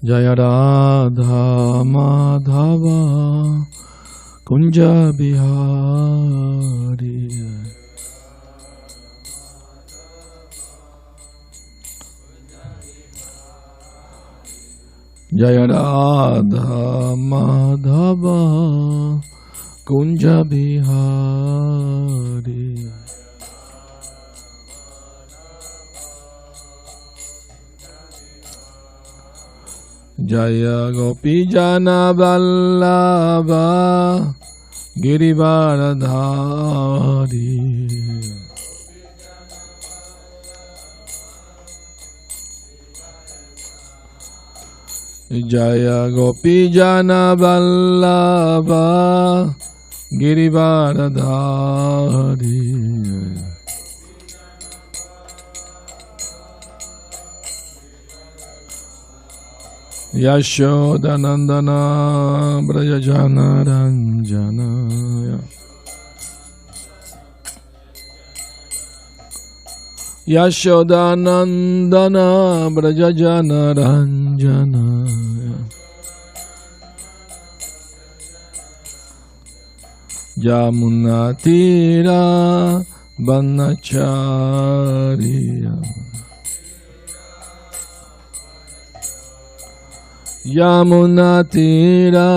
Jaya Radha Madhava Kunja Bihari. Jaya Radha Madhava Kunja Bihari. Jaya Gopi Jana Vallabha Girivaradhari. Jaya Gopi Jana Vallabha Girivaradhari. Yashodanandana Brajajana Ranjana. Yashodanandana Brajajana Ranjana. Yamunatira Vanacharya. Yamunatira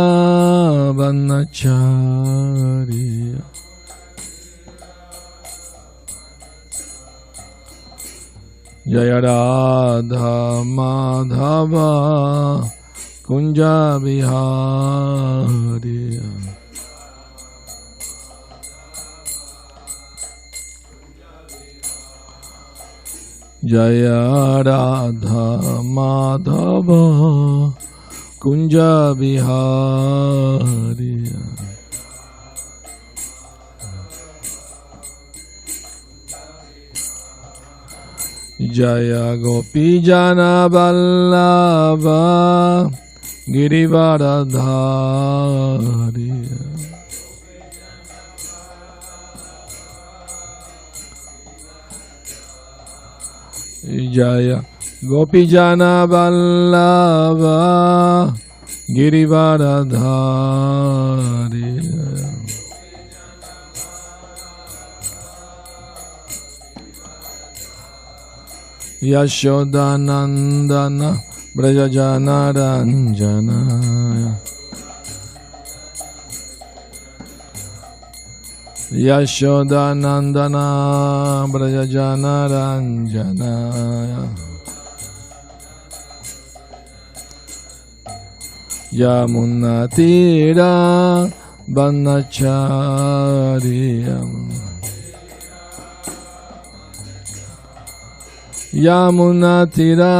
Vanacharya. Jaya Radha Madhava Kunja Bihari. Jaya Radha Madhava Kunja Bihari. Jaya Gopi Jana Vallabha Girivaradhari. Jaya Gopi Jana Vallabha Girivaradhari. Yashodanandana Brajajana Ranjana. Yashodanandana Brajajana Ranjana. Yamunatira Vanacharya. Yamunatira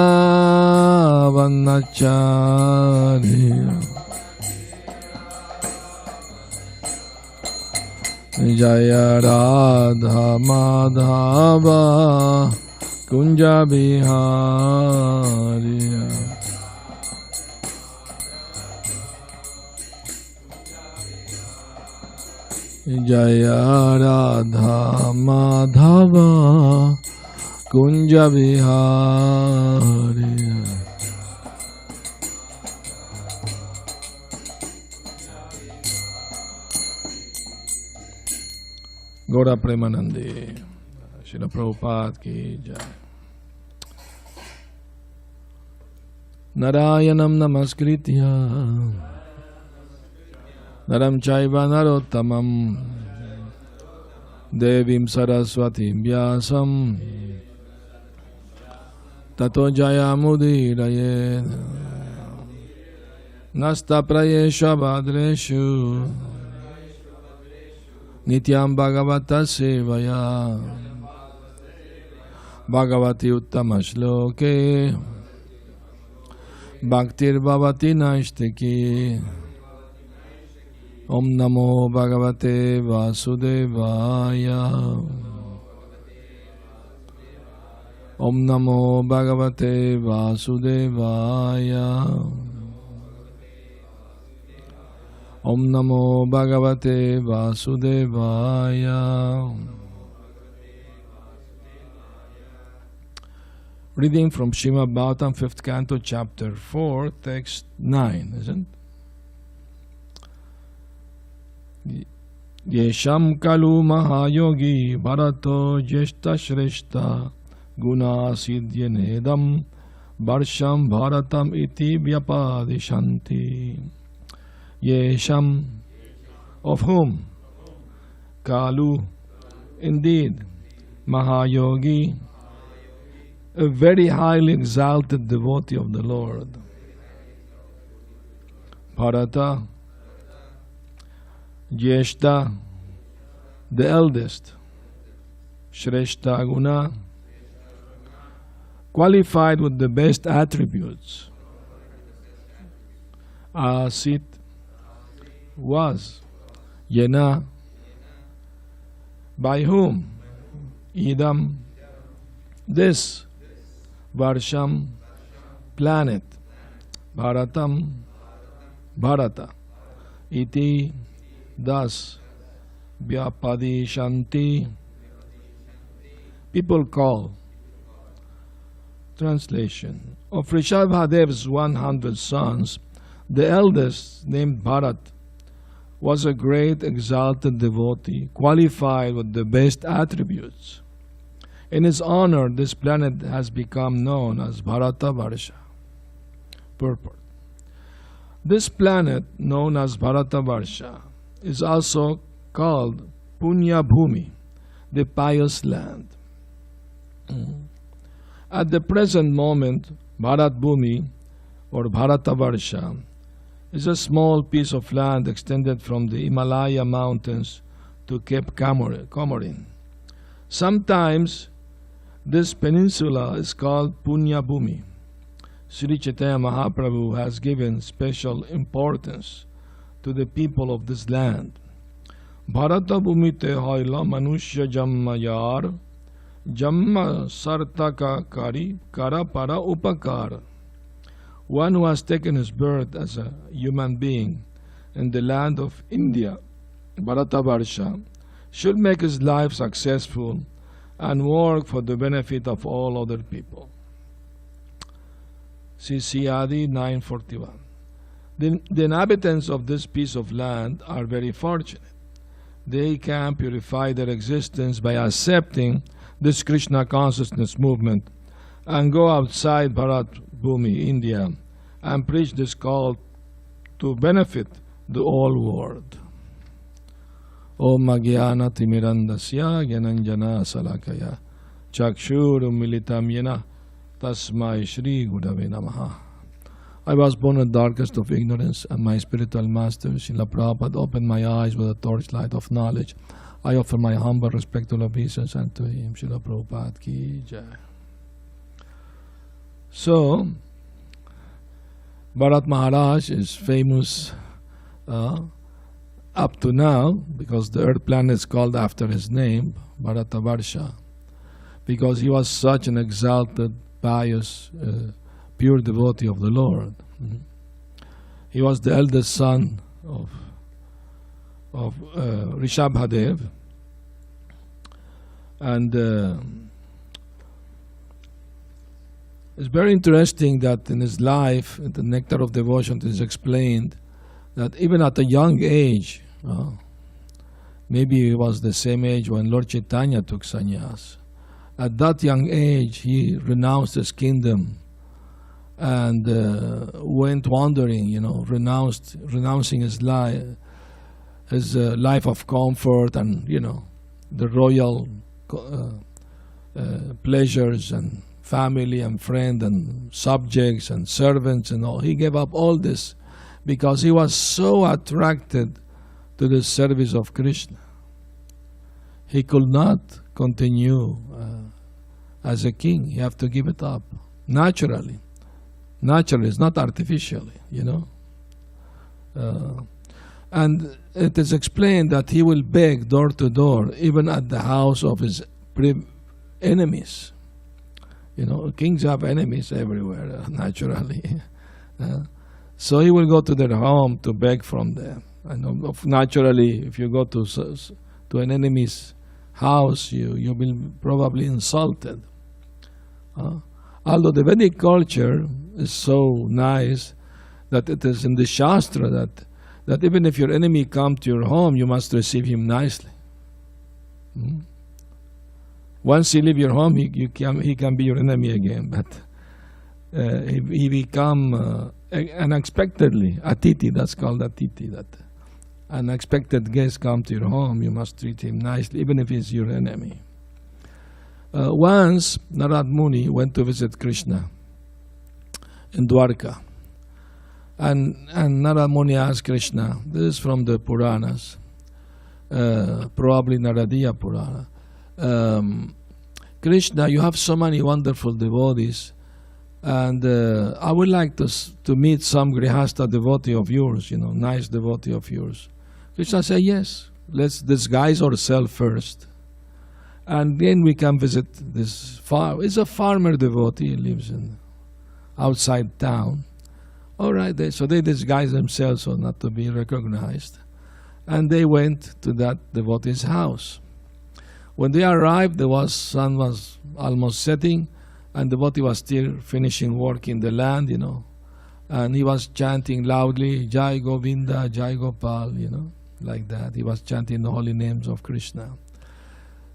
Vanacharya. Jaya Radha Madhava Kunja Bihari. Jaya Radha Madhava Kunja Bihari. Gaura Premanande, Srila Prabhupada ki jai. Narayanam namaskritya Naram chaiva narottamam Devim saraswatim vyasam Tato jayamudiraye Nasta prayesha badreshu Nityam bhagavata sevaya Bhagavati uttama shloke Bhaktir bhavati naistiki. Om namo bhagavate vasudevaya. Om namo bhagavate vasudevaya. Om namo bhagavate vasudevaya. Reading from Srimad Bhagavatam, 5th Canto, Chapter 4, Text 9, isn't it? Yesham kalu mahayogi bharato jeshta shreshta guna siddhyenedam varsham bharatam iti vyapadishanti. Yesham, of whom? Kalu, indeed, Mahayogi, a very highly exalted devotee of the Lord. Bharata, Jeshta, the eldest. Shreshta Guna, qualified with the best attributes. Asit, was. Yena, by whom? Idam, this. Varsham, planet. Bharatam, Bharata. Iti, thus. Vyapadishanti, people call. Translation. Of Rishabhadev's 100 sons, the eldest, named Bharat, was a great exalted devotee, qualified with the best attributes. In his honor, this planet has become known as Bharata Varsha. Purport. This planet, known as Bharata Varsha, is also called Punya Bhumi, the pious land. At the present moment, Bharat Bhumi, or Bharata Varsha, is a small piece of land extended from the Himalaya mountains to Cape Comorin. Sometimes this peninsula is called Punya Bhumi. Sri Chaitanya Mahaprabhu has given special importance to the people of this land. Bharata Bhumi te hoila manushya jammayar jamma sartaka kari kara para upakar. One who has taken his birth as a human being in the land of India, Bharatavarsha, should make his life successful and work for the benefit of all other people. CCAD 941. The inhabitants of this piece of land are very fortunate. They can purify their existence by accepting this Krishna consciousness movement and go outside Bharat Bhumi, India, and preach this call to benefit the whole world. Om Magyana Timirandasya Gyananjana Salakaya Chakshuru Militam Yena Tasmai Shri Gurave Namaha. I was born in the darkest of ignorance, and my spiritual master, Srila Prabhupada, opened my eyes with a torchlight of knowledge. I offer my humble respectful obeisance unto him. Srila Prabhupada Ki Jai. So, Bharat Maharaj is famous up to now because the earth planet is called after his name, Bharatavarsha, because he was such an exalted, pious, pure devotee of the Lord. He was the eldest son of Rishabhadev, and it's very interesting that in his life, in the Nectar of Devotion, it is explained that even at a young age, maybe he was the same age when Lord Chaitanya took sannyas. At that young age, he renounced his kingdom and went wandering, renouncing his life of comfort and, the royal pleasures and family and friend and subjects and servants and all. He gave up all this because he was so attracted to the service of Krishna. He could not continue as a king. He have to give it up naturally. Naturally, it's not artificially, and it is explained that he will beg door to door, even at the house of his enemies. Kings have enemies everywhere, naturally. So he will go to their home to beg from them. And naturally, if you go to an enemy's house, you will probably insulted. Although the Vedic culture is so nice that it is in the Shastra that even if your enemy come to your home, you must receive him nicely. Once he leave your home, he can be your enemy again. But he become unexpectedly atiti. That's called atiti. That unexpected guest come to your home, you must treat him nicely, even if he's your enemy. Once Narad Muni went to visit Krishna in Dwarka, and Narad Muni asked Krishna. This is from the Puranas, probably Naradiya Purana. Krishna, you have so many wonderful devotees, and I would like to meet some Grihastha devotee of yours, nice devotee of yours. Krishna said, yes, let's disguise ourselves first, and then we can visit this farm. It's a farmer devotee, he lives outside town. All right, so they disguised themselves so not to be recognized, and they went to that devotee's house. When they arrived, the sun was almost setting, and the devotee was still finishing work in the land, and he was chanting loudly, Jai Govinda, Jai Gopal, like that. He was chanting the holy names of Krishna.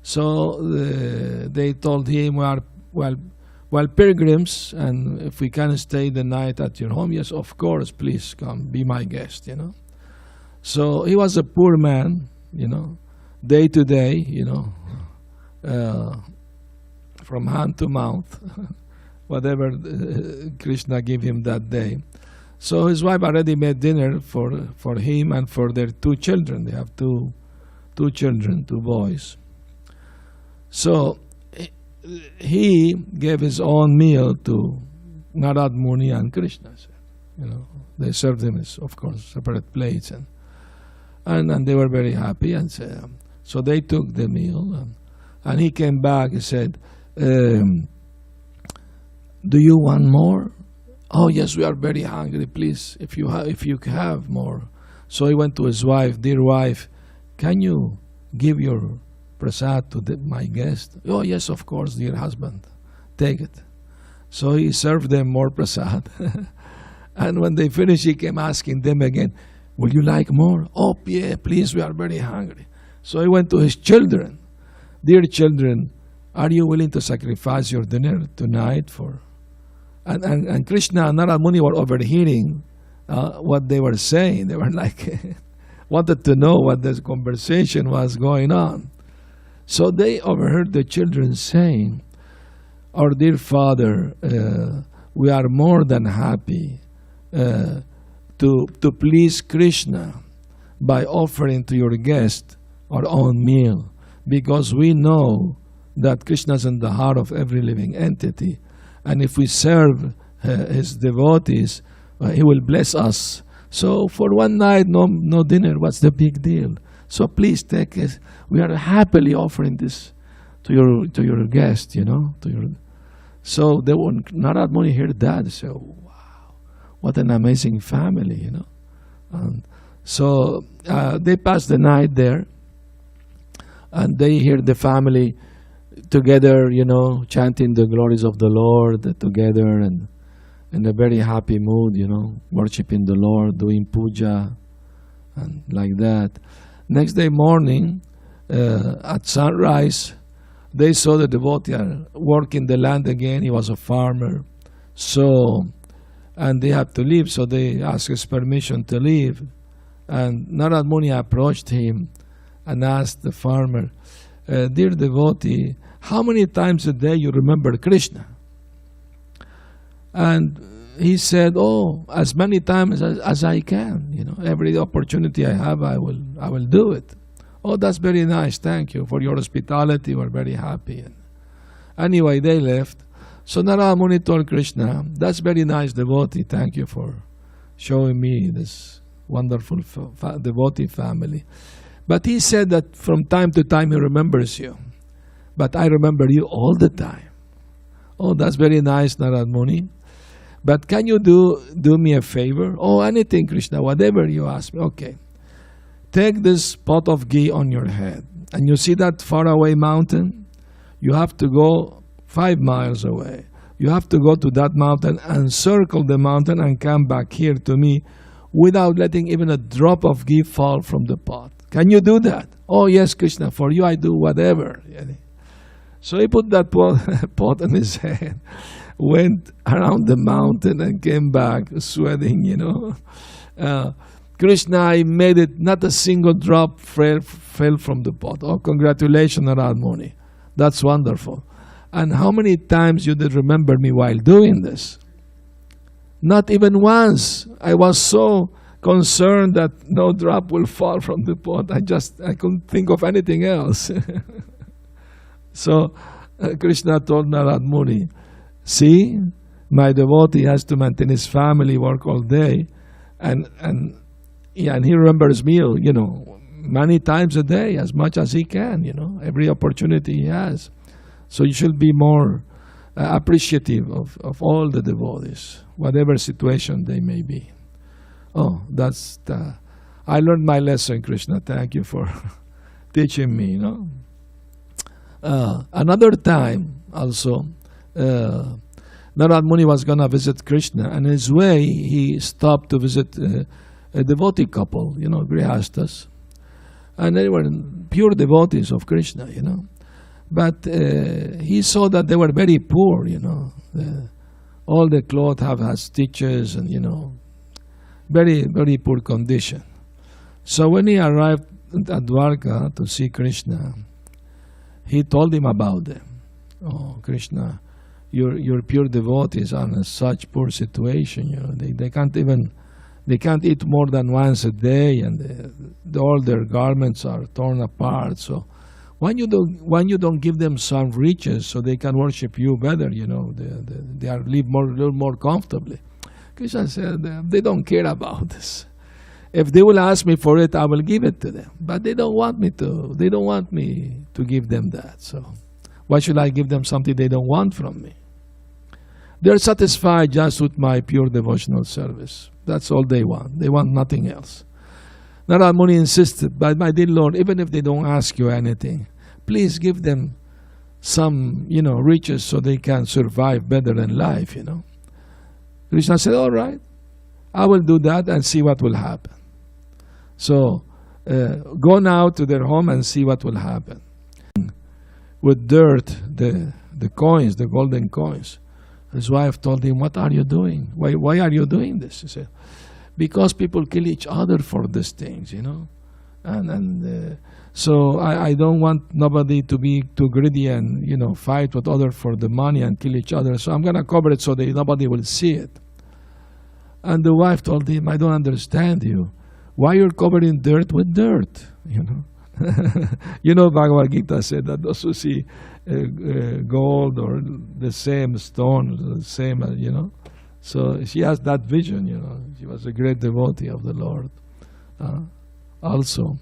So they told him, well, pilgrims, and if we can stay the night at your home, yes, of course, please come, be my guest, So he was a poor man, day to day, from hand to mouth, whatever Krishna gave him that day. So his wife already made dinner for him and for their 2 children. They have two children, 2 boys. So he gave his own meal to Narad Muni and Krishna. They served him, of course, separate plates, and they were very happy. And so they took the meal, and he came back and said, do you want more? Oh yes, we are very hungry. Please, if you have more. So he went to his wife. Dear wife, can you give your prasad to my guest? Oh yes, of course, dear husband. Take it. So he served them more prasad. And when they finished, he came asking them again, will you like more? Oh yeah, please, we are very hungry. So he went to his children. Dear children, are you willing to sacrifice your dinner tonight for? And Krishna and Narad Muni were overhearing what they were saying. They were like, wanted to know what this conversation was going on. So they overheard the children saying, our dear father, we are more than happy to please Krishna by offering to your guest our own meal, because we know that Krishna is in the heart of every living entity, and if we serve his devotees, he will bless us. So for one night, no dinner, what's the big deal? So please take it. We are happily offering this to your guest, So when Narad Muni heard that, they said, wow, what an amazing family, And so they passed the night there, and they hear the family together, chanting the glories of the Lord together, and in a very happy mood, worshiping the Lord, doing puja, and like that. Next day morning, at sunrise, they saw the devotee working the land again. He was a farmer. And they had to leave, so they asked his permission to leave. And Narad Muni approached him and asked the farmer, dear devotee, how many times a day you remember Krishna? And he said, oh, as many times as I can. Every opportunity I have, I will do it. Oh, that's very nice. Thank you for your hospitality. We're very happy. Anyway, they left. So Narad Muni told Krishna, that's very nice, devotee. Thank you for showing me this wonderful devotee family. But he said that from time to time he remembers you. But I remember you all the time. Oh, that's very nice, Narad Muni. But can you do me a favor? Oh, anything, Krishna, whatever you ask me. Okay. Take this pot of ghee on your head. And you see that faraway mountain? You have to go 5 miles away. You have to go to that mountain and circle the mountain and come back here to me without letting even a drop of ghee fall from the pot. Can you do that? Oh, yes, Krishna, for you I do whatever. So he put that pot on his head, went around the mountain and came back sweating, Krishna, I made it, not a single drop fell from the pot. Oh, congratulations, Narad Muni. That's wonderful. And how many times you did remember me while doing this? Not even once. I was so concerned that no drop will fall from the pot. I couldn't think of anything else. So Krishna told Narad Muni, see, my devotee has to maintain his family, work all day, and he remembers me, many times a day, as much as he can, every opportunity he has. So you should be more appreciative of all the devotees, whatever situation they may be. Oh, I learned my lesson, Krishna. Thank you for teaching me, Another time also, Narad Muni was going to visit Krishna, and in his way he stopped to visit a devotee couple, grihastas. And they were pure devotees of Krishna, But he saw that they were very poor, all the clothes have stitches and, very, very poor condition. So when he arrived at Dwarka to see Krishna, he told him about them. Oh, Krishna, your pure devotees are in such poor situation, they can't eat more than once a day, and all their garments are torn apart. So why you don't give them some riches so they can worship you better? They live a little more comfortably. Krishna said they don't care about this. If they will ask me for it, I will give it to them. But they don't want me to. They don't want me to give them that. So why should I give them something they don't want from me? They're satisfied just with my pure devotional service. That's all they want. They want nothing else. Narad Muni insisted, but my dear Lord, even if they don't ask you anything, please give them some, riches so they can survive better in life, Krishna said, all right, I will do that and see what will happen. So go now to their home and see what will happen. With dirt, the coins, the golden coins. His wife told him, what are you doing? Why are you doing this? He said, because people kill each other for these things, So I don't want nobody to be too greedy and, fight with others for the money and kill each other. So I'm going to cover it so that nobody will see it. And the wife told him, I don't understand you. Why you're covering dirt with dirt, Bhagavad Gita said that those who see gold or the same stone, the same, So she has that vision, She was a great devotee of the Lord also.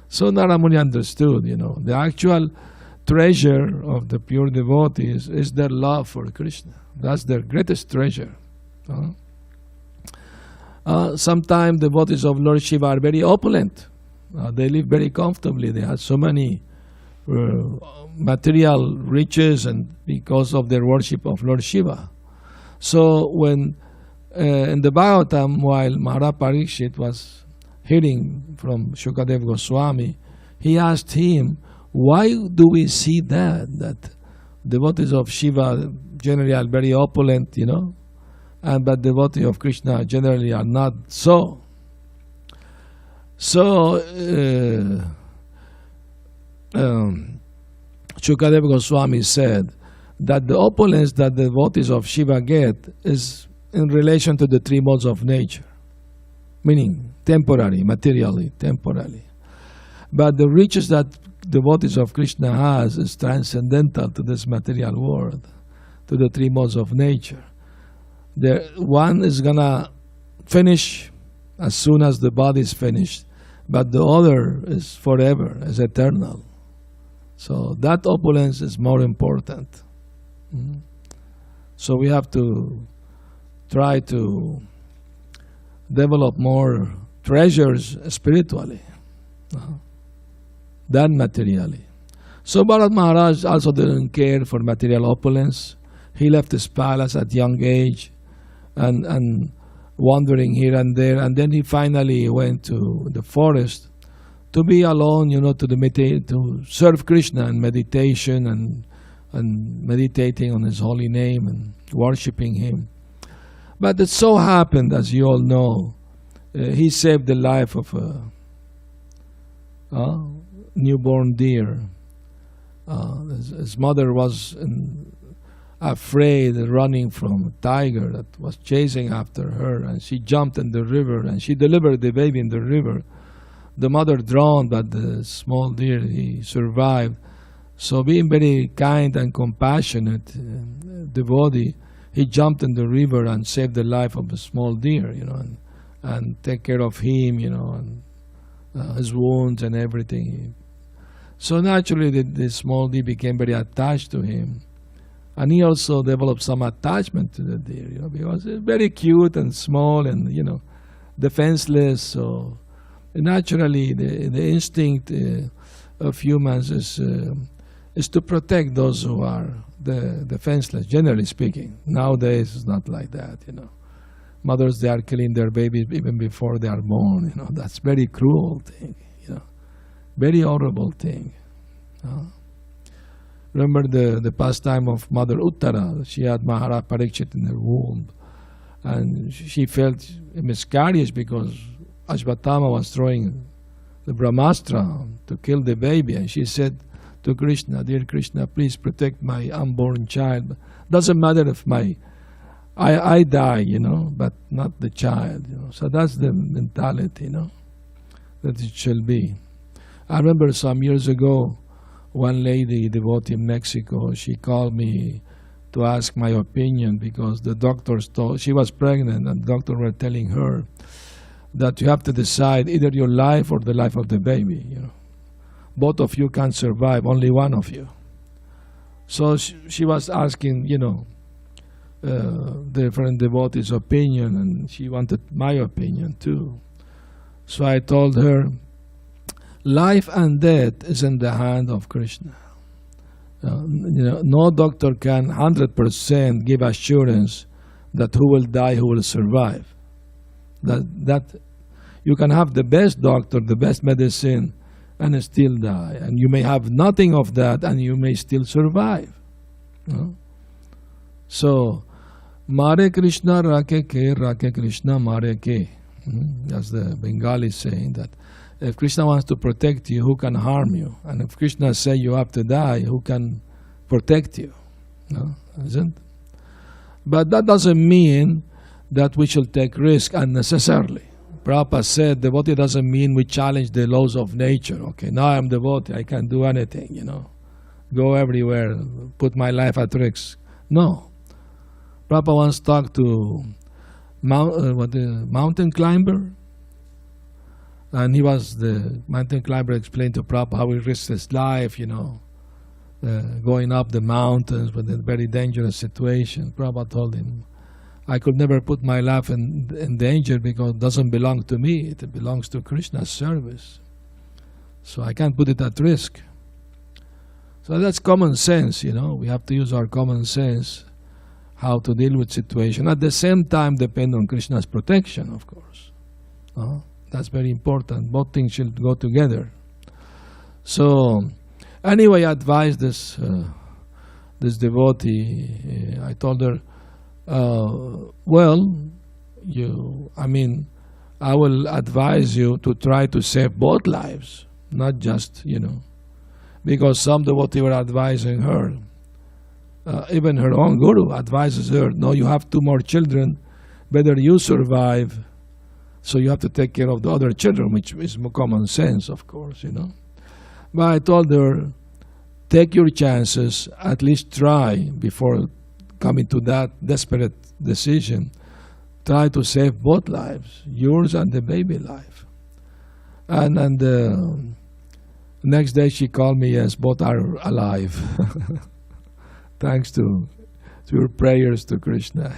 So Narad Muni understood, the actual treasure of the pure devotees is their love for Krishna. That's their greatest treasure. Sometimes devotees of Lord Shiva are very opulent. They live very comfortably. They have so many material riches and because of their worship of Lord Shiva. So when in the Bhagavatam, while Maharaj Parikshit was hearing from Shukadev Goswami, he asked him, why do we see that devotees of Shiva generally are very opulent, but devotees of Krishna generally are not so. So Shukadev Goswami said that the opulence that the devotees of Shiva get is in relation to the three modes of nature, meaning temporary, materially, temporally. But the riches that devotees of Krishna has is transcendental to this material world, to the three modes of nature. One is going to finish as soon as the body is finished, but the other is forever, is eternal. So that opulence is more important. So we have to try to develop more treasures spiritually than materially. So Bharat Maharaj also didn't care for material opulence. He left his palace at young age and wandering here and there. And then he finally went to the forest to be alone, to serve Krishna in meditation and meditating on his holy name and worshipping him. But it so happened, as you all know, he saved the life of a newborn deer. His mother was afraid, running from a tiger that was chasing after her, and she jumped in the river and she delivered the baby in the river. The mother drowned, but the small deer, he survived. So being very kind and compassionate devotee, he jumped in the river and saved the life of the small deer, and take care of him, and his wounds and everything. So naturally, the small deer became very attached to him. And he also developed some attachment to the deer, because it's very cute and small and, defenseless. So naturally, the instinct of humans is to protect those who are the defenseless, generally speaking. Nowadays, it's not like that, Mothers, they are killing their babies even before they are born, That's very cruel thing, Very horrible thing. Remember the pastime of Mother Uttara. She had Maharaj Parikshit in her womb. And she felt a miscarriage because Ashvatthama was throwing the Brahmastra to kill the baby. And she said to Krishna, "Dear Krishna, please protect my unborn child. Doesn't matter if I die, but not the child." So that's the mentality, that it shall be. I remember some years ago, one lady, devotee in Mexico, she called me to ask my opinion because the doctors told, she was pregnant and the doctor were telling her that you have to decide either your life or the life of the baby. Both of you can't survive, only one of you. So she was asking, different devotees' opinion, and she wanted my opinion too. So I told her, life and death is in the hand of Krishna. No doctor can 100% give assurance that who will die, who will survive. That you can have the best doctor, the best medicine, and still die. And you may have nothing of that, and you may still survive. So, Mare Krishna Rake Krishna Mare Ke. That's the Bengali saying that if Krishna wants to protect you, who can harm you? And if Krishna says you have to die, who can protect you? Isn't? But that doesn't mean that we should take risk unnecessarily. Prabhupada said devotee doesn't mean we challenge the laws of nature. Okay, now I'm devotee, I can do anything, go everywhere, put my life at risk. No. Prabhupada once talked to mountain climber, and the mountain climber explained to Prabhupada how he risked his life, going up the mountains with a very dangerous situation. Prabhupada told him, I could never put my life in danger because it doesn't belong to me. It belongs to Krishna's service. So I can't put it at risk. So that's common sense, We have to use our common sense how to deal with situation. At the same time, depend on Krishna's protection, of course. That's very important. Both things should go together. So, anyway, I advised this devotee. I told her, I will advise you to try to save both lives, not just, because some devotee were advising her. Even her own guru advises her, no, you have 2 more children, better you survive. So you have to take care of the other children, which is more common sense, of course, But I told her, take your chances, at least try before coming to that desperate decision. Try to save both lives, yours and the baby life. And the next day she called me, yes, both are alive. Thanks to your prayers to Krishna.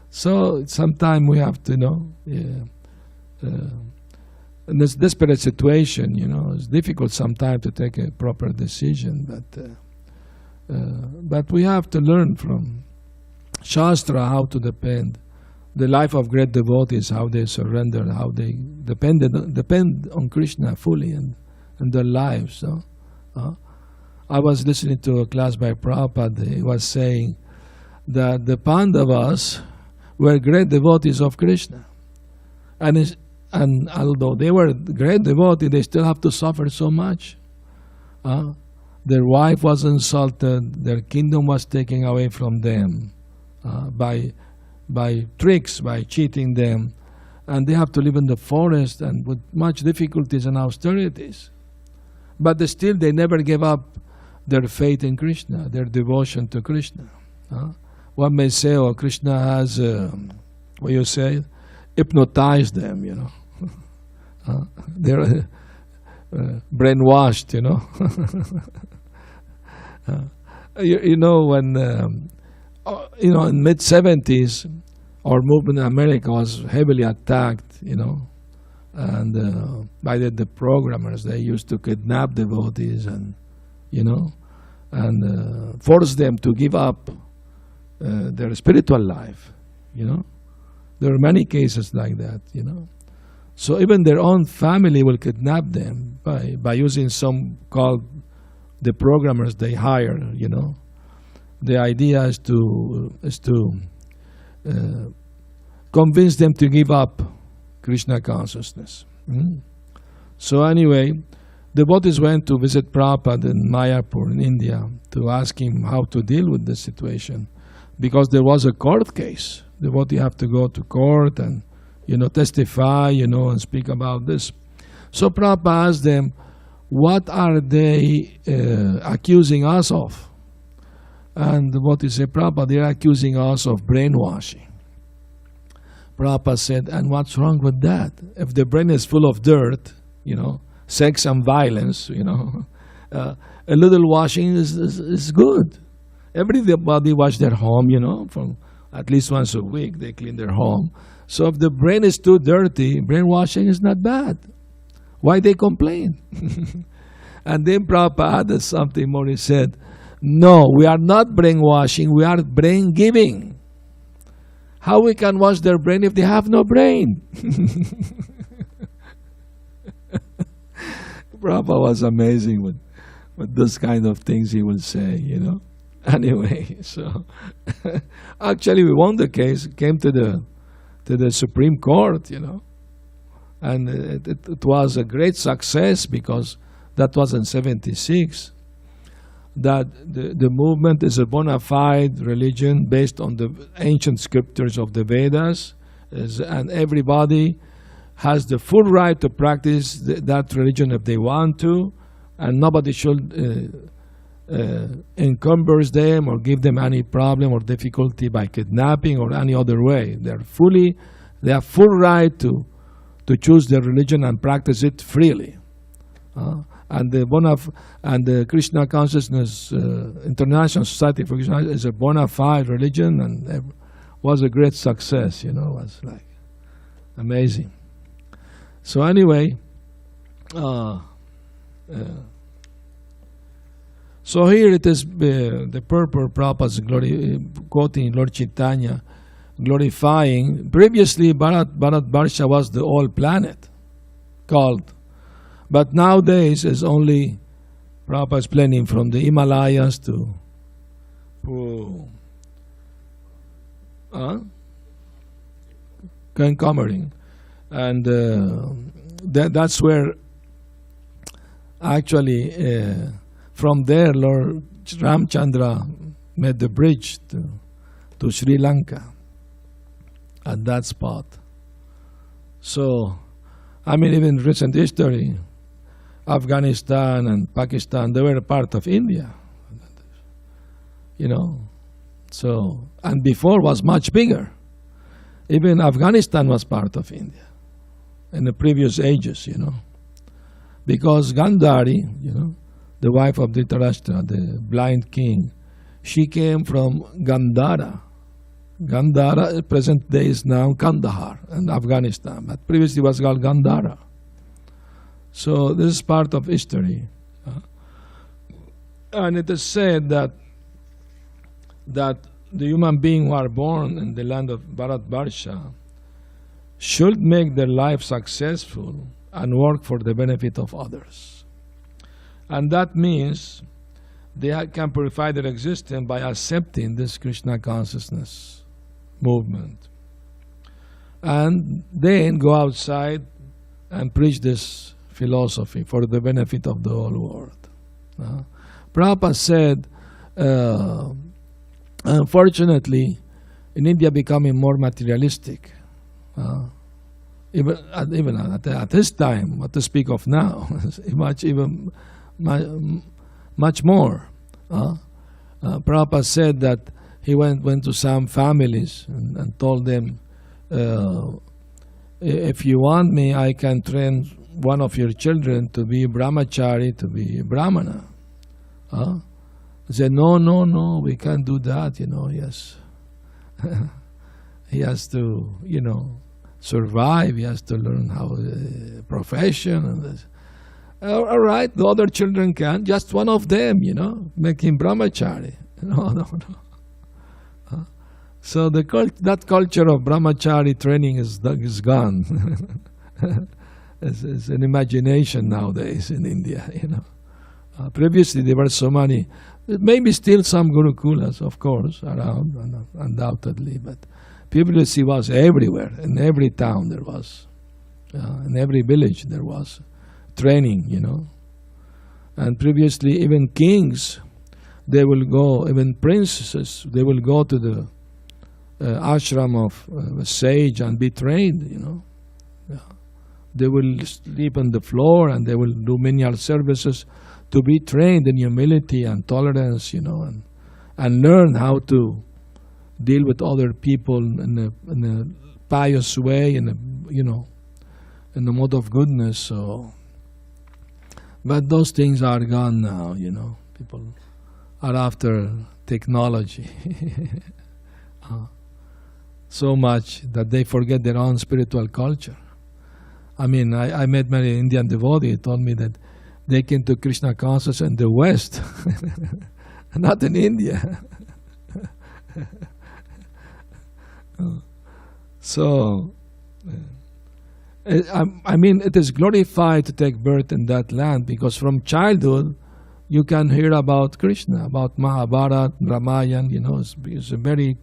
So sometimes we have to in this desperate situation, it's difficult sometimes to take a proper decision, but we have to learn from Shastra, how to depend. The life of great devotees, how they surrender, how they depend on Krishna fully in their lives. I was listening to a class by Prabhupada. He was saying that the Pandavas were great devotees of Krishna. And although they were great devotees, they still have to suffer so much. Their wife was insulted, their kingdom was taken away from them by tricks, by cheating them, and they have to live in the forest and with much difficulties and austerities. But they never gave up their faith in Krishna, their devotion to Krishna. One may say, oh, Krishna has, hypnotized them, They're brainwashed, When, in mid-70s, our movement in America was heavily attacked, and by the programmers. They used to kidnap devotees and force them to give up their spiritual life. There are many cases like that. So even their own family will kidnap them by using some called the programmers they hire. The idea is to convince them to give up Krishna consciousness. So anyway, devotees went to visit Prabhupada in Mayapur in India to ask him how to deal with this situation, because there was a court case. Devotee have to go to court and testify, and speak about this. So Prabhupada asked them, what are they accusing us of? And what is it, Prabhupada? They are accusing us of brainwashing. Prabhupada said, and what's wrong with that? If the brain is full of dirt, sex and violence, a little washing is good. Everybody wash their home, from at least once a week they clean their home. So if the brain is too dirty, brainwashing is not bad. Why they complain? And then Prabhupada added something more. He said, no, we are not brainwashing, we are brain giving. How we can wash their brain if they have no brain? Prabhupada was amazing with those kind of things he would say, Anyway, so actually we won the case, came to the Supreme Court, and it was a great success, because that was in 76. That the movement is a bona fide religion based on the ancient scriptures of the Vedas, and everybody has the full right to practice that religion if they want to, and nobody should encumbers them or give them any problem or difficulty by kidnapping or any other way. They have full right to choose their religion and practice it freely. And the Krishna Consciousness International Society for Krishna is a bona fide religion, and it was a great success. It was like amazing. So anyway, so here it is, the purport Prabhupada's quoting Lord Chaitanya, glorifying. Previously, Bharatvarsha was the whole planet called. But nowadays is only Prabhupada is planning from the Himalayas to Kankamering. And that's where actually from there Lord Ramchandra made the bridge to Sri Lanka at that spot. So, even recent history, Afghanistan and Pakistan, they were a part of India. So, and before was much bigger. Even Afghanistan was part of India in the previous ages, Because Gandhari, the wife of Dhritarashtra, the blind king, she came from Gandhara. Gandhara, present day, is now Kandahar in Afghanistan, but previously was called Gandhara. So this is part of history. And it is said that the human beings who are born in the land of Bharatvarsha should make their life successful and work for the benefit of others. And that means they can purify their existence by accepting this Krishna consciousness movement. And then go outside and preach this philosophy for the benefit of the whole world. Prabhupada said, unfortunately, in India becoming more materialistic. Even at this time, what to speak of now, much more. Prabhupada said that he went to some families and told them, if you want me, I can train one of your children to be brahmachari, to be brahmana. He said, no, we can't do that, yes. He has to, survive, he has to learn how profession. And this. All right, the other children can, just one of them, make him brahmachari. No. So that culture of brahmachari training is gone. It's an imagination nowadays in India, Previously there were so many, maybe still some gurukulas, of course, around, undoubtedly, but previously was everywhere. In every town there was, in every village there was training, And previously even kings, they will go, even princesses, they will go to the ashram of a sage and be trained, They will sleep on the floor and they will do menial services to be trained in humility and tolerance, and learn how to deal with other people in a pious way, in a mode of goodness. So, but those things are gone now, People are after technology so much that they forget their own spiritual culture. I mean, I met many Indian devotees who told me that they came to Krishna consciousness in the West, not in India. So, I mean, it is glorified to take birth in that land because from childhood you can hear about Krishna, about Mahabharata, Ramayana. It's a very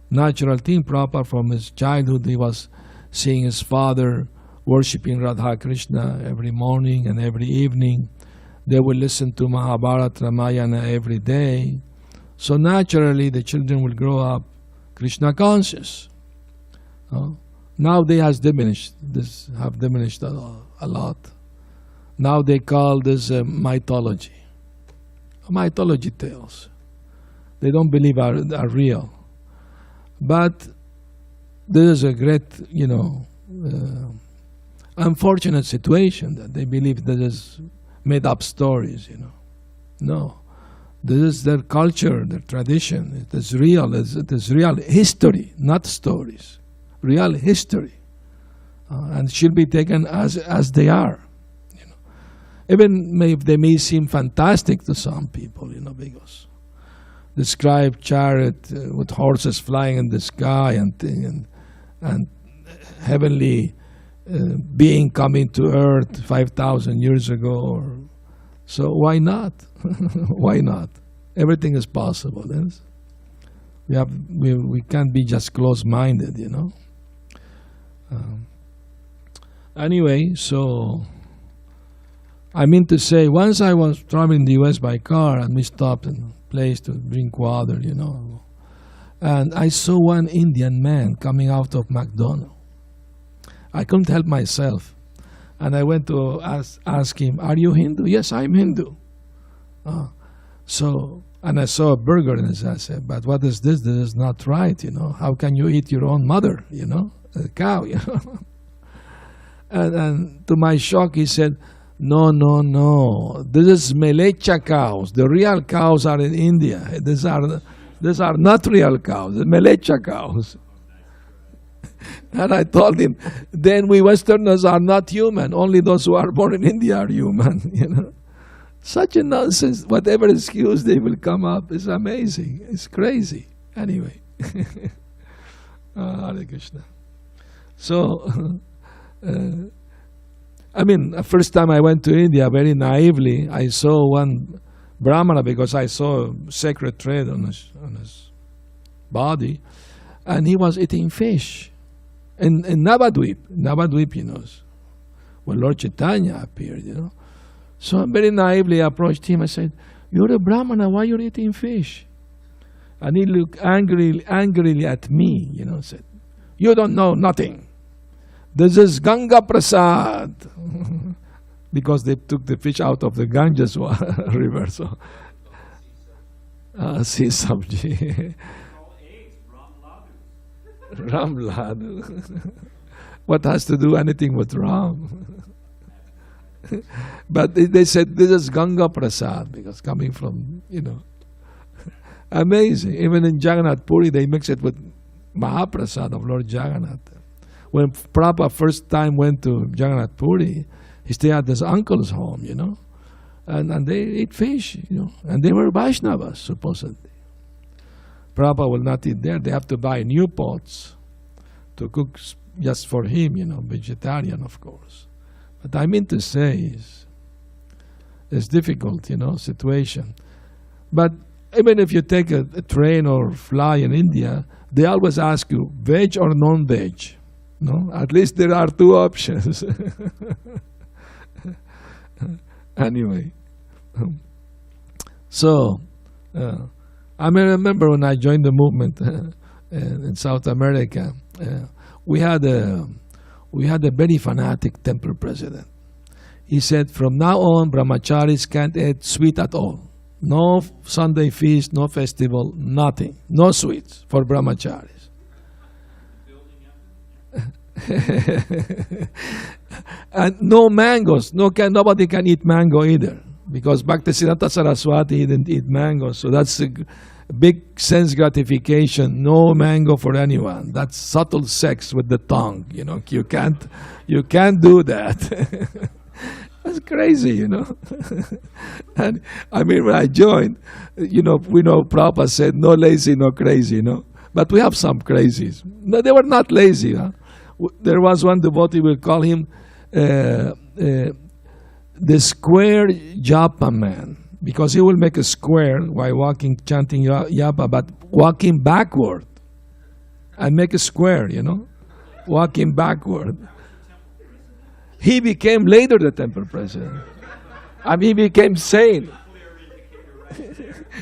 natural thing. Proper from his childhood, he was seeing his father worshipping Radha Krishna every morning and every evening. They will listen to Mahabharata, Ramayana every day. So naturally, the children will grow up Krishna conscious. Now they have diminished a lot. Now they call this mythology tales. They don't believe are real. But there is a great, unfortunate situation that they believe that is made up stories, No. This is their culture, their tradition. It is real. It is real history, not stories. Real history. And should be taken as they are. Even if they may seem fantastic to some people, because describe chariot with horses flying in the sky and heavenly being coming to earth 5,000 years ago. So why not? Why not? Everything is possible. We can't be just close-minded, Anyway, so I mean to say, once I was traveling the U.S. by car and we stopped in a place to drink water, and I saw one Indian man coming out of McDonald's. I couldn't help myself. And I went to ask him, "Are you Hindu?" "Yes, I'm Hindu." And I saw a burger and I said, "But what is this? This is not right, How can you eat your own mother, a cow, And to my shock, he said, No. This is Melecha cows. The real cows are in India. These are not real cows. The Melecha cows. And I told him, then we Westerners are not human. Only those who are born in India are human, Such a nonsense. Whatever excuse they will come up is amazing. It's crazy. Anyway. Hare Krishna. So, the first time I went to India, very naively, I saw one Brahmana because I saw a sacred thread on his body, and he was eating fish. In Navadvip, when Lord Chaitanya appeared, So I very naively approached him. I said, "You're a Brahmana, why you're eating fish?" And he looked angrily at me, said, "You don't know nothing. This is Ganga Prasad." Because they took the fish out of the Ganges river. So, sea sabji. Ram Ladu. What has to do anything with Ram? But they said this is Ganga Prasad because coming from, amazing. Even in Jagannath Puri, they mix it with Mahaprasad of Lord Jagannath. When Prabhupada first time went to Jagannath Puri, he stayed at his uncle's home, and they ate fish, and they were Vaishnavas, supposedly. Prabhupada will not eat there. They have to buy new pots to cook just for him, vegetarian, of course. But I mean to say it's difficult, situation. But even if you take a train or fly in India, they always ask you, veg or non-veg? No? At least there are two options. Anyway. So, I remember when I joined the movement in South America, we had a very fanatic temple president. He said, from now on, brahmacharis can't eat sweet at all. No Sunday feast, no festival, nothing. No sweets for brahmacharis. And no mangoes. Nobody can eat mango either. Because Bhaktisiddhanta Saraswati didn't eat mango. So that's a big sense gratification. No mango for anyone. That's subtle sex with the tongue. You can't do that. That's crazy, And when I joined, we know Prabhupada said, no lazy, no crazy, But we have some crazies. No, they were not lazy. There was one devotee, we'll call him the square japa man. Because he will make a square while walking, chanting japa, but walking backward. And make a square, walking backward. He became later the temple president. He became sane.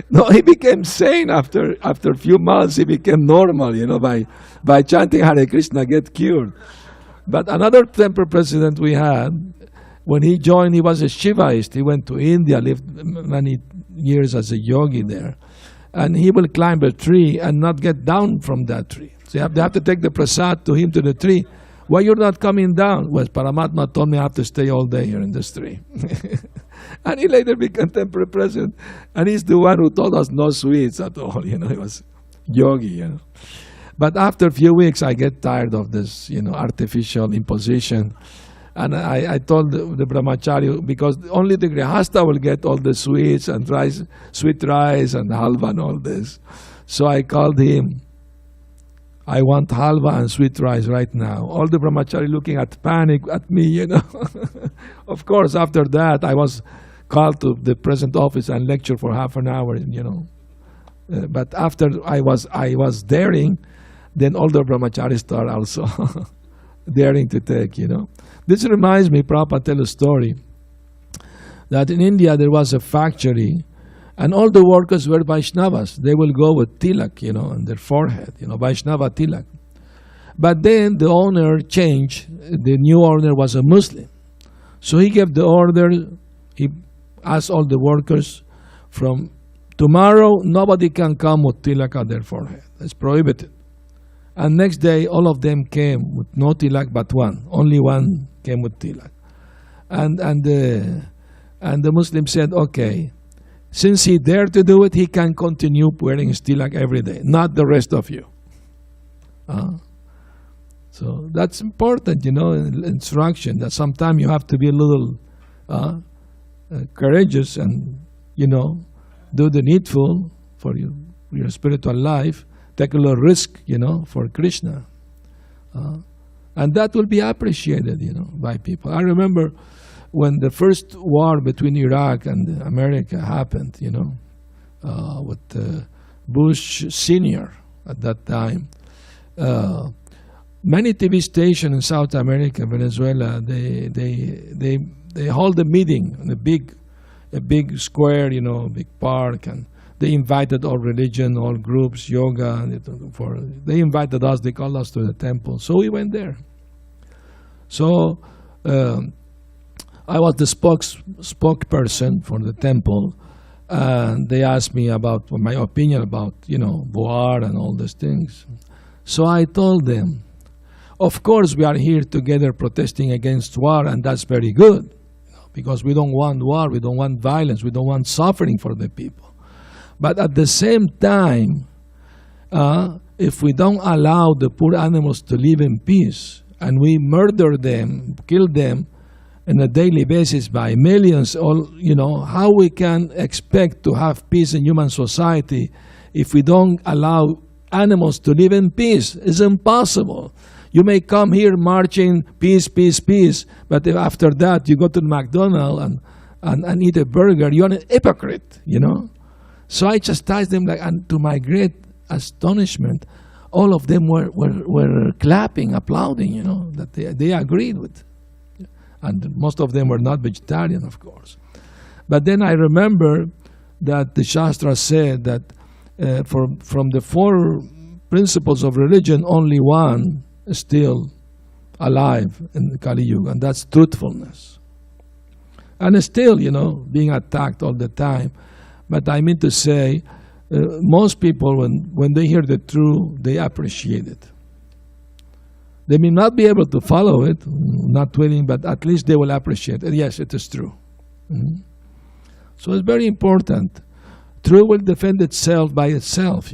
No, he became sane after a few months. He became normal, by chanting Hare Krishna, get cured. But another temple president we had, when he joined, he was a Shivaist. He went to India, lived many years as a yogi there. And he will climb a tree and not get down from that tree. So they have to take the prasad to him to the tree. Why you're not coming down? Well, Paramatma told me I have to stay all day here in this tree. And he later became temple president. And he's the one who told us no sweets at all. He was yogi, But after a few weeks, I get tired of this, artificial imposition. And I told the brahmachari, because only the grihasta will get all the sweets and rice, sweet rice and halva and all this. So I called him. I want halva and sweet rice right now. All the brahmachari looking at panic at me, Of course, after that, I was called to the present office and lecture for half an hour, But after I was daring, then all the brahmacharis start also daring to take, This reminds me, Prabhupada tell a story, that in India there was a factory, and all the workers were Vaishnavas. They will go with tilak, on their forehead, Vaishnava tilak. But then the owner changed. The new owner was a Muslim. So he gave the order, he asked all the workers, from tomorrow, nobody can come with tilak on their forehead. It's prohibited. And next day, all of them came with no tilak but one. Only one came with tilak. And the Muslim said, okay, since he dared to do it, he can continue wearing his tilak every day, not the rest of you. So that's important, instruction, that sometimes you have to be a little courageous and, do the needful for your spiritual life, take a little risk, for Krishna. And that will be appreciated, by people. I remember when the first war between Iraq and America happened, with Bush Sr. at that time. Many TV stations in South America, Venezuela, they hold a meeting in a big square, big park, and they invited all religion, all groups, yoga, and they invited us. They called us to the temple, so we went there. So I was the spokesperson for the temple, and they asked me about my opinion about war and all these things. So I told them, of course we are here together protesting against war, and that's very good, because we don't want war, we don't want violence, we don't want suffering for the people. But at the same time, if we don't allow the poor animals to live in peace, and we murder them, kill them on a daily basis by millions, how we can expect to have peace in human society if we don't allow animals to live in peace? It's impossible. You may come here marching, peace, peace, peace, but if after that you go to McDonald's and eat a burger, you're an hypocrite, So I chastised them, and to my great astonishment, all of them were clapping, applauding, that they agreed with. And most of them were not vegetarian, of course. But then I remember that the Shastra said that from the 4 principles of religion, only one is still alive in the Kali Yuga, and that's truthfulness. And it's still, being attacked all the time. But I mean to say, most people, when they hear the truth, they appreciate it. They may not be able to follow it, not willing, but at least they will appreciate it. Yes, it is true. Mm-hmm. So it's very important. Truth will defend itself by itself,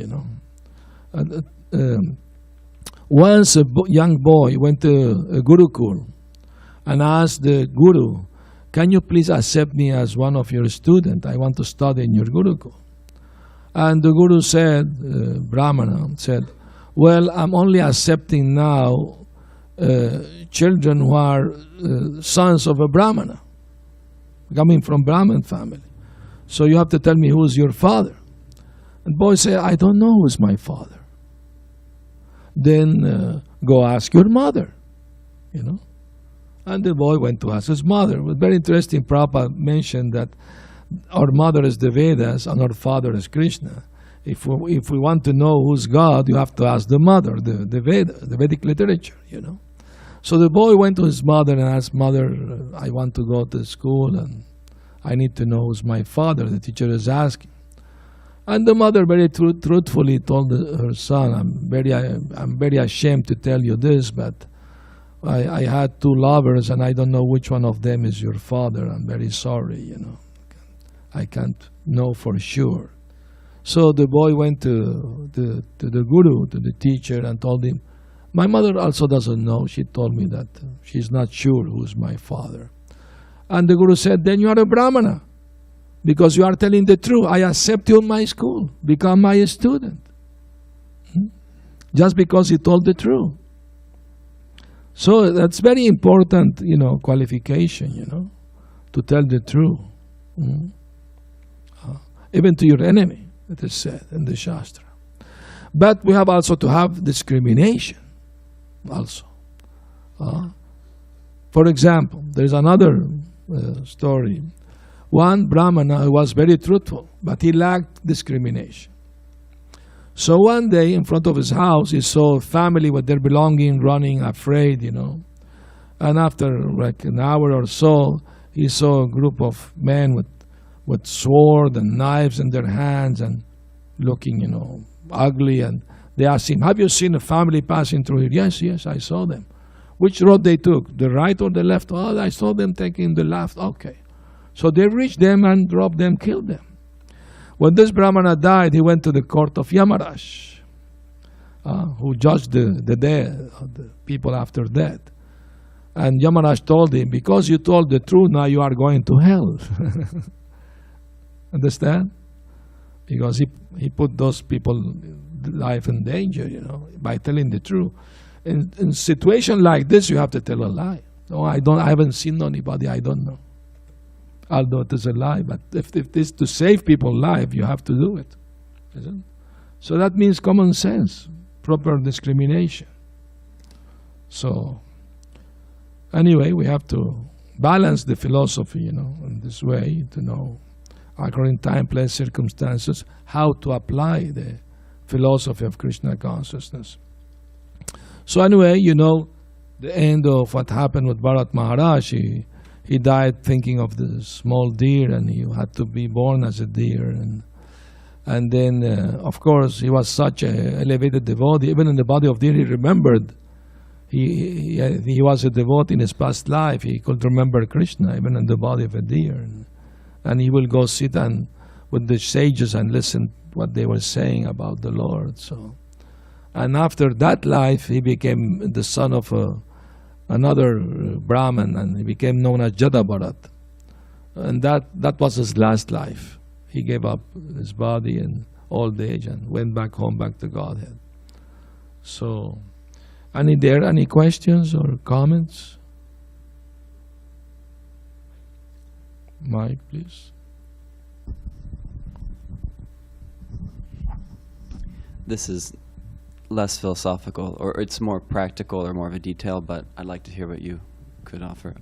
Once a young boy went to a Gurukul and asked the Guru, "Can you please accept me as one of your students? I want to study in your Gurukul." And the Guru said, Brahmana said, "Well, I'm only accepting now children who are sons of a Brahmana, coming from Brahmin family. So you have to tell me who is your father." And the boy said, "I don't know who is my father." "Then go ask your mother, And the boy went to ask his mother. It was very interesting. Prabhupada mentioned that our mother is the Vedas and our father is Krishna. If we want to know who's God, you have to ask the mother, the Veda, the Vedic literature, So the boy went to his mother and asked, "Mother, I want to go to school and I need to know who's my father. The teacher is asking." And the mother very truthfully told her son, I'm very ashamed to tell you this, but I had 2 lovers and I don't know which one of them is your father. I'm very sorry, I can't know for sure." So the boy went to the Guru, to the teacher, and told him, "My mother also doesn't know. She told me that she's not sure who's my father." And the Guru said, "Then you are a Brahmana, because you are telling the truth. I accept you in my school. Become my student." Just because he told the truth. So that's very important, qualification, to tell the truth. Even to your enemy, it is said in the Shastra. But we have also to have discrimination also. For example, there's another story. One Brahmana who was very truthful, but he lacked discrimination. So one day in front of his house, he saw a family with their belongings running, afraid, And after like an hour or so, he saw a group of men with sword and knives in their hands and looking, ugly. And they asked him, "Have you seen a family passing through here?" Yes, I saw them." "Which road they took, the right or the left?" "Oh, I saw them taking the left." "Okay." So they reached them and robbed them, killed them. When this Brahmana died, he went to the court of Yamaraj, who judged the people after death. And Yamaraj told him, because you told the truth, now you are going to hell. Understand? Because he put those people's life in danger, by telling the truth. In a situation like this, you have to tell a lie. No, I haven't seen anybody, I don't know. Although it is a lie, but if it is to save people's life, you have to do it. Isn't it? So that means common sense, proper discrimination. So, anyway, we have to balance the philosophy, in this way, to know, according to time, place, circumstances, how to apply the philosophy of Krishna consciousness. So anyway, the end of what happened with Bharat Maharaj, he died thinking of the small deer, and he had to be born as a deer. And then, of course, he was such an elevated devotee. Even in the body of deer, he remembered. He was a devotee in his past life. He could remember Krishna, even in the body of a deer. And he will go sit with the sages and listen what they were saying about the Lord. So, and after that life, he became the son of another Brahmin, and he became known as Jada Bharat. And that was his last life. He gave up his body in old age and went back home, back to Godhead. So, any questions or comments? Mike, please. This is less philosophical, or it's more practical or more of a detail, but I'd like to hear what you could offer.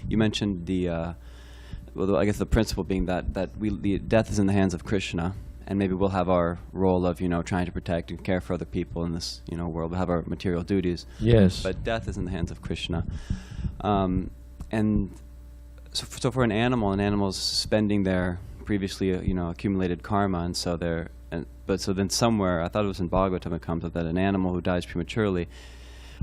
You mentioned I guess the principle being that the death is in the hands of Krishna, and maybe we'll have our role of trying to protect and care for other people in this world. We'll have our material duties. Yes. But death is in the hands of Krishna, and so for an animal's spending their previously accumulated karma, and so so then somewhere, I thought it was in Bhagavatam, it comes up that an animal who dies prematurely,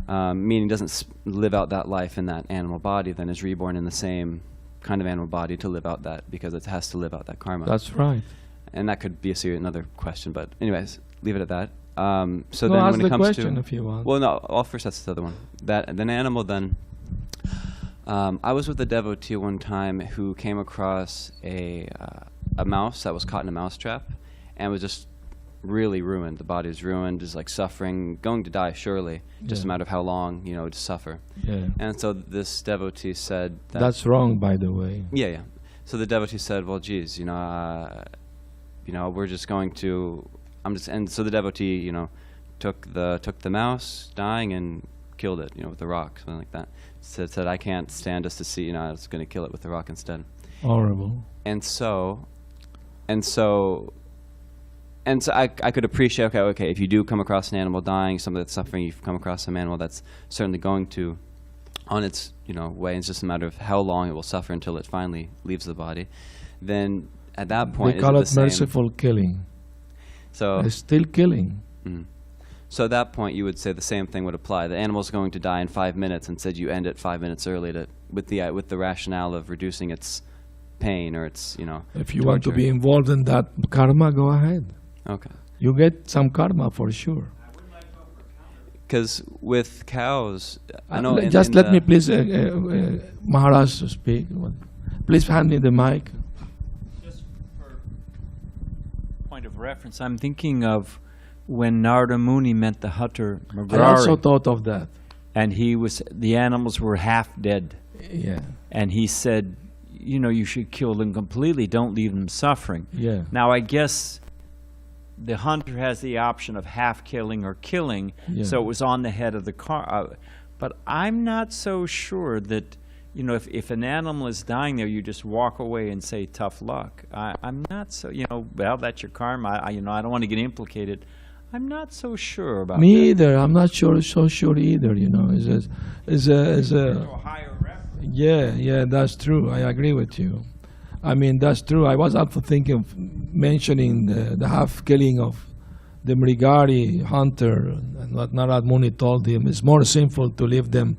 meaning doesn't live out that life in that animal body, then is reborn in the same kind of animal body to live out that, because it has to live out that karma. That's right. And that could be another question, but anyways, leave it at that. So no, then ask when the it comes question to, if you want. well, no, I'll first ask the other one. An animal then. I was with a devotee one time who came across a mouse that was caught in a mouse trap, and was just really ruined. The body is ruined, is like suffering, going to die surely, just a matter of how long, to suffer. Yeah. And so this devotee said that... That's wrong, by the way. Yeah. So the devotee said, well, geez, we're just going to... And so the devotee, took the mouse dying and killed it, with the rock, something like that. Said I can't stand us to see, I was going to kill it with the rock instead. Horrible. And so I could appreciate, okay, if you do come across an animal dying, something that's suffering, you've come across some animal that's certainly going to, on its way, and it's just a matter of how long it will suffer until it finally leaves the body. Then at that point, they call it merciful killing. So it's still killing. Mm-hmm. So at that point, you would say the same thing would apply. The animal's going to die in 5 minutes, and said you end it 5 minutes early with the rationale of reducing its pain or its If you want to be involved in that karma, go ahead. Okay. You get some karma for sure. Because with cows, I know. Let me please, Maharaj, to speak. Please hand me the mic. Just for point of reference, I'm thinking of when Narada Muni met the hunter Mrigari. I also thought of that. And the animals were half dead. Yeah. And he said, you should kill them completely. Don't leave them suffering. Yeah. Now, I guess the hunter has the option of half killing or killing, so it was on the head of the car. But I'm not so sure that, if an animal is dying there, you just walk away and say, tough luck. I'm not so, well, that's your karma. I don't want to get implicated. I'm not so sure about Me that. either. I'm not so sure either, Is a higher reference. Yeah, that's true. I agree with you. I mean, that's true. I was also thinking of mentioning the half killing of the Mrigari hunter, and what Narad Muni told him. It's more sinful to leave them,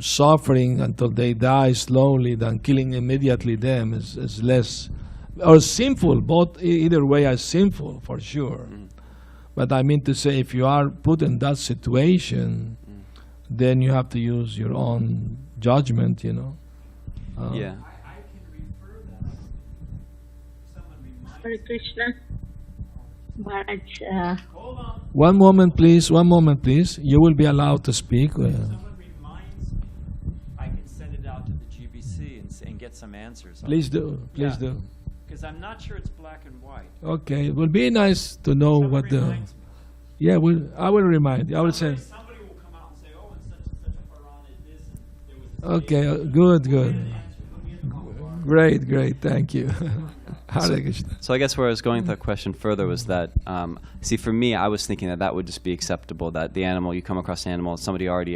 suffering until they die slowly than killing immediately them is less, or sinful. Both, either way, are sinful for sure. But I mean to say, if you are put in that situation, then you have to use your own judgment, you know. Yeah. I can refer that. Someone reminds Hare Krishna. Maharaj, Hold on. One moment, please. One moment, please. You will be allowed to speak. Someone reminds me. I can send it out to the GBC and get some answers. Please do. Please Yeah. do. Because I'm not sure it's black and white. Okay. It will be nice to know Someone what the. reminds me. Yeah, I will remind you. I will say. Somebody will come out and say, oh, and such a Purana is this, and there was this. Okay. Good. Good. Great. Great. Thank you. Hare Krishna. So I guess where I was going with that question further was that, see, for me, I was thinking that that would just be acceptable, that the animal, you come across an animal, somebody already,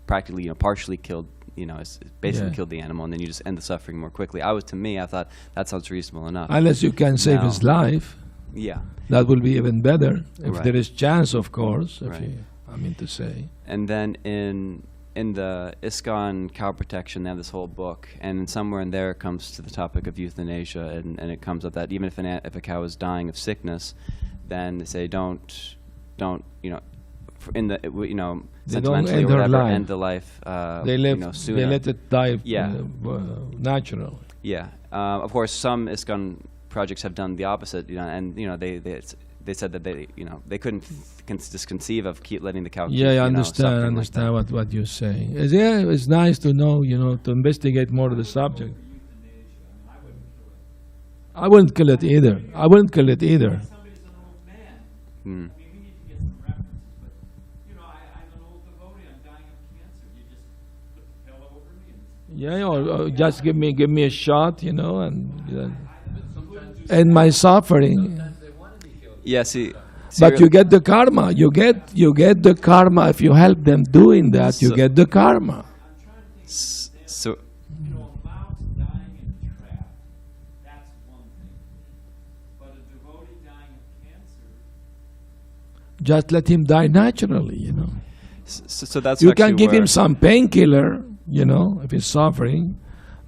practically, partially killed, it's basically Yeah. killed the animal, and then you just end the suffering more quickly. To me, I thought that sounds reasonable enough. Unless you can save No. his life, Yeah. that will be even better. If Right. there is chance, of course. If Right. you, I mean to say. And then in the ISKCON cow protection, they have this whole book, and somewhere in there it comes to the topic of euthanasia, and it comes up that even if if a cow is dying of sickness, then they say don't in the They don't sentimentally end or her whatever, life. end the life. They Sooner. they let it die Yeah. natural. Yeah. Of course, some ISKCON projects have done the opposite, and they said that they couldn't just conceive of keep letting the cow. Yeah, I understand. suffering I like understand that. what you're saying. It's nice to know, to investigate more of the subject. I wouldn't kill it either. I wouldn't kill it either. Somebody's an old man. Hmm. I mean, we need to get some references, but, I'm an old devotee, I'm dying of cancer. You just put the pillow over me and Yeah, or just give me a shot, and my suffering. Yeah. See. But you get the karma. You get the karma if you help them doing that. You So- get the karma. So. a mouse dying in a trap, that's one thing. But a devotee dying of cancer, Just let him die naturally. So that's You actually can give where- him some painkiller, if he's suffering,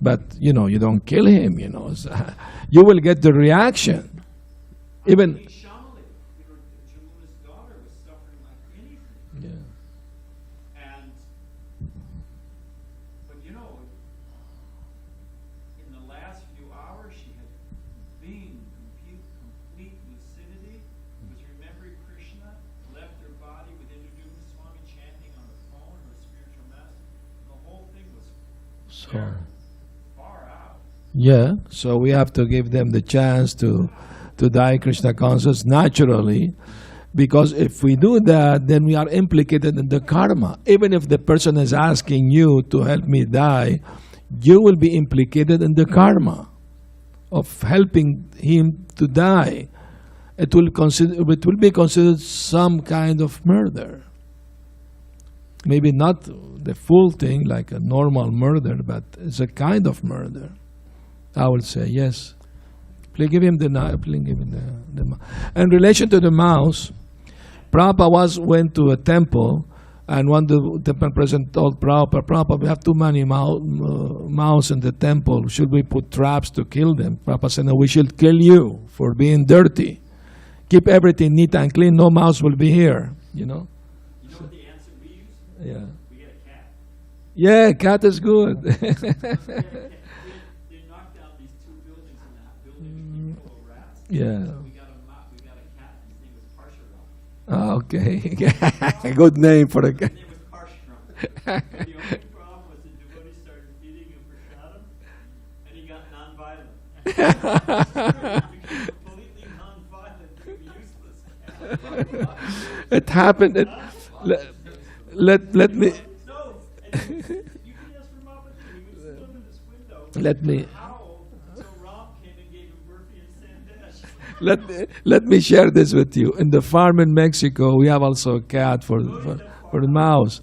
but you don't kill him. You will get the reaction. Even Shamali, Jamuna's daughter was suffering like anything. yeah. And, but in the last few hours, she had been complete lucidity, was remembering Krishna, left her body with Indradyumna Swami chanting on the phone, her spiritual master. The whole thing was So far out. yeah, so we have to give them the chance to die Krishna conscious naturally, because if we do that, then we are implicated in the karma. Even if the person is asking you to help me die, you will be implicated in the karma of helping him to die. It will be considered some kind of murder. Maybe not the full thing like a normal murder, but it's a kind of murder. I would say yes. Please give him the knife. Please give him the. In relation to the mouse, Prabhupada went to a temple, and one the temple president told Prabhupada, we have too many mouse in the temple. Should we put traps to kill them? Prabhupada said, no, we should kill you for being dirty. Keep everything neat and clean. No mouse will be here. You know what the answer we use? Yeah. We get a cat. Yeah, cat is good. They knocked down these two buildings, and that building was full of rats. Yeah. So we got a cat. His name was Parshuram. Okay. Good name for a cat. His name was Parshuram. And the only problem was the devotee started feeding him prasadam, and he got nonviolent. He became completely nonviolent, useless cat. It happened. Let me. No, and you can ask for Mapati. He would sit under this window. Let me. Howl until Ram came and gave him Murphy and Sandesh. Let me share this with you. In the farm in Mexico, we have also a cat for the mouse,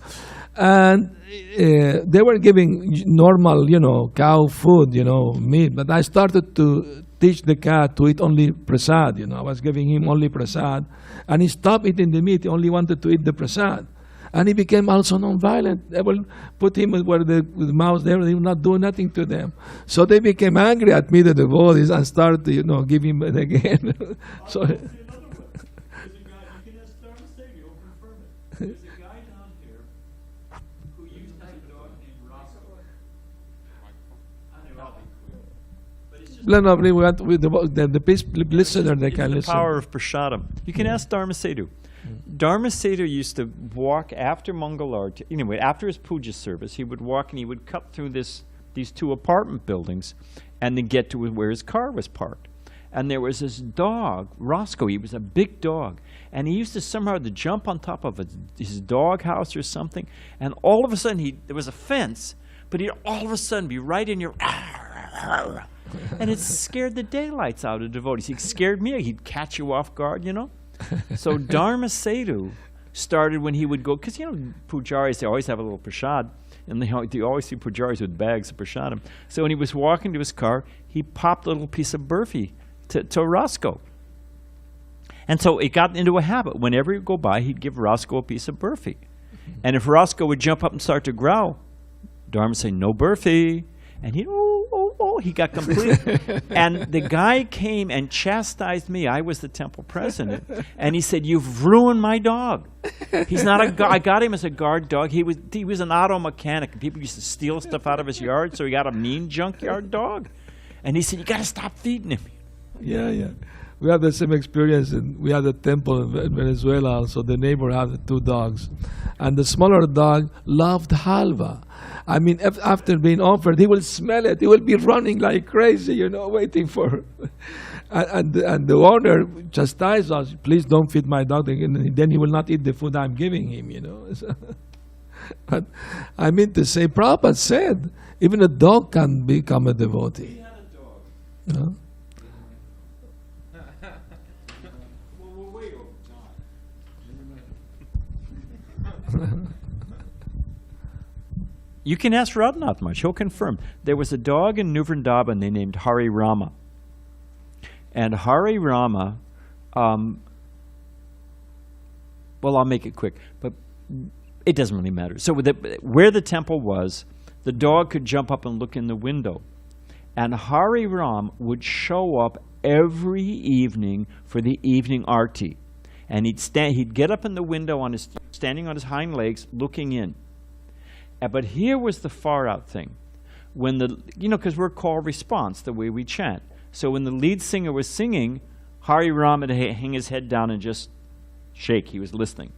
and they were giving normal, cow food, meat. But I started to teach the cat to eat only prasad. I was giving him only prasad, and he stopped eating the meat. He only wanted to eat the prasad. And he became also non-violent. They will put him where the mouse there, he will not do nothing to them. So they became angry at me, the devotees, and started to, give him it again. So, There's a guy, you can ask Dharma Stadium, he'll confirm it. There's a guy down here No, we want with the listener, they can The listen. power of prasadam. You can ask Dharma Setu. Dharma Setu used to walk after Mangalarti. Anyway, after his puja service, he would walk and he would cut through these two apartment buildings and then get to where his car was parked. And there was this dog, Roscoe. He was a big dog. And he used to somehow to jump on top of his dog house or something. And all of a sudden, there was a fence, but he'd all of a sudden be right in your... And it scared the daylights out of devotees. He scared me. He'd catch you off guard, you know. So Dharma Setu started when he would go, because, you know, pujaris, they always have a little prasad. And they always see pujaris with bags of prasadam. So when he was walking to his car, he popped a little piece of burfi to Roscoe. And so it got into a habit. Whenever he'd go by, he'd give Roscoe a piece of burfi. And if Roscoe would jump up and start to growl, Dharma would say, no burfi. And he'd, he got complete. And the guy came and chastised me. I was the temple president. And he said, you've ruined my dog. He's not a I got him as a guard dog. He was an auto mechanic. And people used to steal stuff out of his yard, so he got a mean junkyard dog. And he said, you got to stop feeding him. Yeah. We had the same experience. We had a temple in Venezuela, so the neighbor had 2 dogs. And the smaller dog loved halva. I mean, after being offered, he will smell it. He will be running like crazy, you know, waiting for... and the owner chastised us, please don't feed my dog. And then he will not eat the food I'm giving him, you know. But I mean to say, Prabhupada said, even a dog can become a devotee. He had a dog. You know? Well, we're way over time. You can ask Radhanath Maharaj, he'll confirm. There was a dog in New Vrindavan they named Hari Rama. And Hari Rama, well, I'll make it quick, but it doesn't really matter. So where the temple was, the dog could jump up and look in the window. And Hari Ram would show up every evening for the evening arti. And he'd get up in the window standing on his hind legs, looking in. But here was the far out thing. When because we're call response, the way we chant. So when the lead singer was singing, Hari Ram would hang his head down and just shake. He was listening.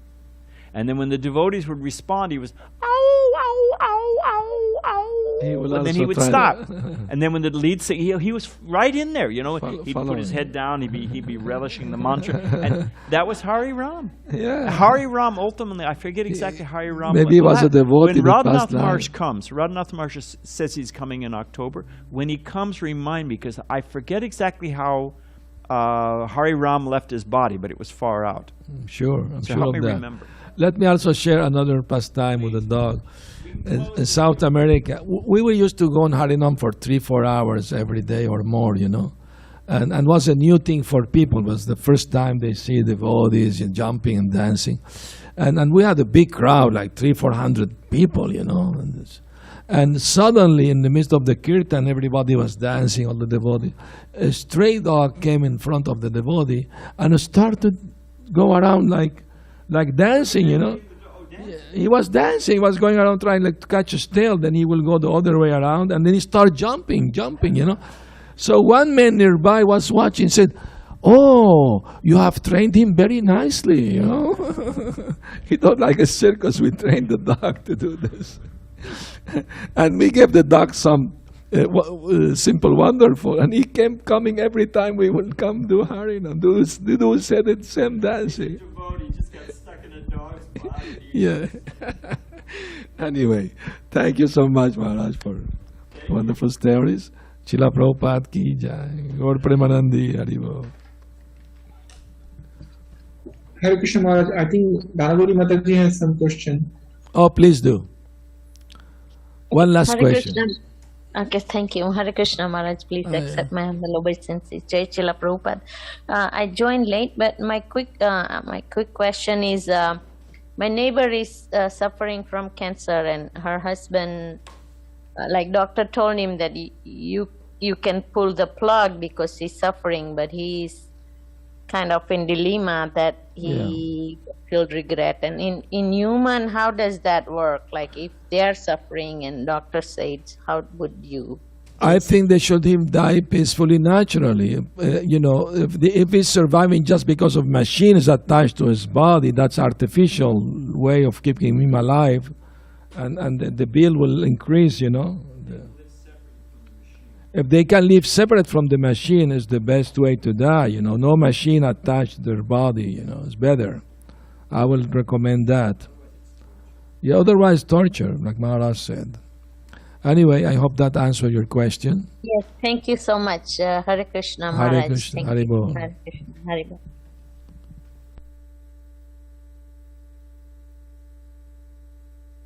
And then when the devotees would respond, he was, ow, ow, ow, ow, ow. And then he would stop. And then when the lead singer, he was right in there, you know. He'd put his head down, he'd be relishing the mantra. And that was Hari Ram. Yeah. Hari Ram ultimately, I forget exactly Hari Ram. Maybe he was a devotee. When Radhanath Maharaj comes, Radhanath Maharaj says he's coming in October. When he comes, remind me, because I forget exactly how Hari Ram left his body, but it was far out. I'm sure So of help me that. remember. Let me also share another pastime with a dog. In South America, we were used to go on Harinam for 3-4 hours every day or more, you know. And was a new thing for people. It was the first time they see devotees jumping and dancing. And we had a big crowd, like 300-400 people, you know. And suddenly, in the midst of the kirtan, everybody was dancing, all the devotees. A stray dog came in front of the devotee and started go around like dancing, you know. He was dancing. He was going around trying to catch his tail. Then he will go the other way around, and then he start jumping, you know. So one man nearby was watching, said, "Oh, you have trained him very nicely, you know." He thought like a circus, we trained the dog to do this. And we gave the dog some simple wonderful, and he kept coming every time we would come do Harinam, do said it same dancing. Just got stuck in a dog's body. Yeah. Anyway, thank you so much, Maharaj, for wonderful stories. Chila Prabhupada ki jai. Gaur Premanandi Haribo. Hare Krishna Maharaj, I think Dhanaguri Mataji has some question. Oh, please do. One last Hare question. Krishna. Okay, thank you. Hare Krishna Maharaj, please accept my humble obeisances. Jai Chila Prabhupada. I joined late, but my quick question is, my neighbor is suffering from cancer, and her husband, like doctor told him that you can pull the plug because he's suffering, but he's kind of in dilemma that he feel regret. And in human, how does that work? Like if they are suffering and doctor says, how would you I think they should him die peacefully, naturally. If he's surviving just because of machines attached to his body, that's artificial way of keeping him alive, and the bill will increase. If they can live separate from the machine, is the best way to die. No machine attached to their body. It's better. I will recommend that. Yeah, otherwise torture, like Maharaj said. Anyway, I hope that answered your question. Yes, thank you so much. Hare Krishna Maharaj. Krishna, Thank Hare you. Bol. Hare Krishna, Hare Bol.